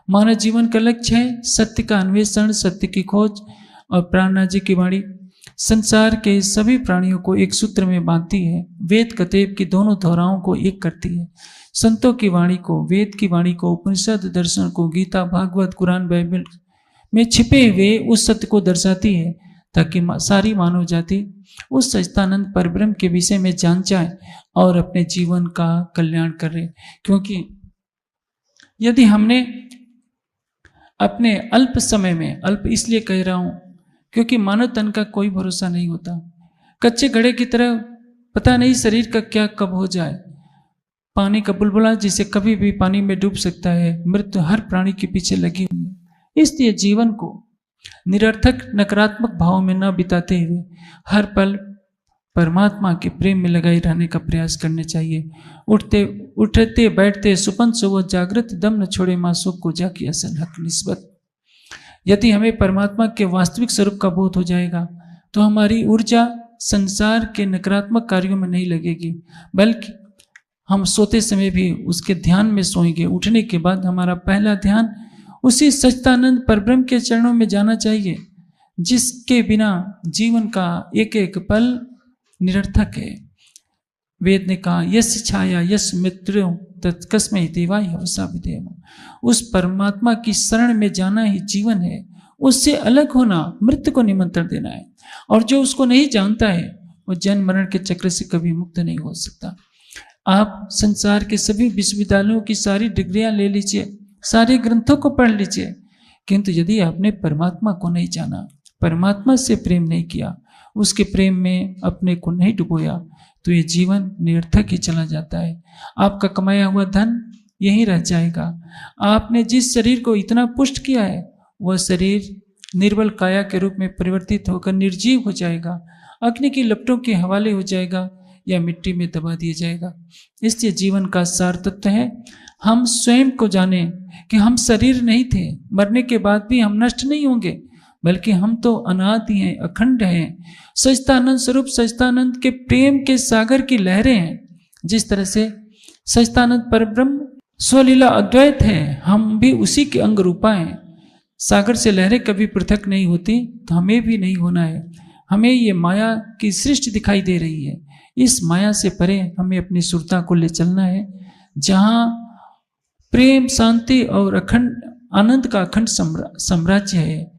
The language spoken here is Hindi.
मानव जीवन का लक्ष्य है सत्य का अन्वेषण, सत्य की खोज। और प्राणनाथ जी की वाणी संसार के सभी प्राणियों को एक सूत्र में बांधती है, वेद कतेब की दोनों धाराओं को एक करती है। संतों की वाणी को, वेद की वाणी को, उपनिषद दर्शन को, गीता, भागवत, कुरान, बाइबल में छिपे हुए उस सत्य को दर्शाती है, ताकि सारी मानव जाति उस सच्चिदानंद परब्रह्म के विषय में जान जाए और अपने जीवन का कल्याण करे। क्योंकि यदि हमने अपने अल्प समय में, अल्प इसलिए कह रहा हूं क्योंकि मानव तन का कोई भरोसा नहीं होता, कच्चे घड़े की तरह पता नहीं शरीर का क्या कब हो जाए। पानी का बुलबुला जिसे कभी भी पानी में डूब सकता है, मृत्यु हर प्राणी के पीछे लगी हुई है। इसलिए जीवन को निरर्थक नकारात्मक भाव में न बिताते हुए हर पल परमात्मा के प्रेम में लगाए रहने का प्रयास करने चाहिए। उठते बैठते सुपन सुबह जागृत, दम न छोड़े माँ सुख को जाकी असल हक निस्बत। यदि हमें परमात्मा के वास्तविक स्वरूप का बोध हो जाएगा तो हमारी ऊर्जा संसार के नकारात्मक कार्यों में नहीं लगेगी, बल्कि हम सोते समय भी उसके ध्यान में सोएंगे। उठने के बाद हमारा पहला ध्यान उसी सच्चिदानंद परब्रह्म के चरणों में जाना चाहिए, जिसके बिना जीवन का एक एक पल निरर्थक है। वेद ने कहा यस छाया यस मित्रों तत्कस्मै देवाय हवसा विदेम। उस परमात्मा की शरण में जाना ही जीवन है, उससे अलग होना मृत्यु को निमंत्रण देना है। और जो उसको नहीं जानता है वो जन्म मरण के चक्र से कभी मुक्त नहीं हो सकता। आप संसार के सभी विश्वविद्यालयों की सारी डिग्रियां ले लीजिए, सारे ग्रंथों को पढ़ लीजिए, किंतु यदि आपने परमात्मा को नहीं जाना, परमात्मा से प्रेम नहीं किया, उसके प्रेम में अपने को नहीं डुबोया, तो ये जीवन निरर्थक ही चला जाता है। आपका कमाया हुआ धन यहीं रह जाएगा। आपने जिस शरीर को इतना पुष्ट किया है वह शरीर निर्बल काया के रूप में परिवर्तित होकर निर्जीव हो जाएगा, अग्नि की लपटों के हवाले हो जाएगा या मिट्टी में दबा दिया जाएगा। इसलिए जीवन का सार तत्व है हम स्वयं को जाने कि हम शरीर नहीं थे, मरने के बाद भी हम नष्ट नहीं होंगे, बल्कि हम तो अनादि हैं, अखंड हैं, सच्चिदानंद स्वरूप सच्चिदानंद के प्रेम के सागर की लहरें हैं। जिस तरह से सच्चिदानंद परब्रह्म स्वलीला अद्वैत है, हम भी उसी के अंग रूपा हैं। सागर से लहरें कभी पृथक नहीं होती, तो हमें भी नहीं होना है। हमें ये माया की सृष्टि दिखाई दे रही है, इस माया से परे हमें अपनी सुरता को ले चलना है, जहाँ प्रेम, शांति और अखंड आनंद का अखंड साम्राज्य है।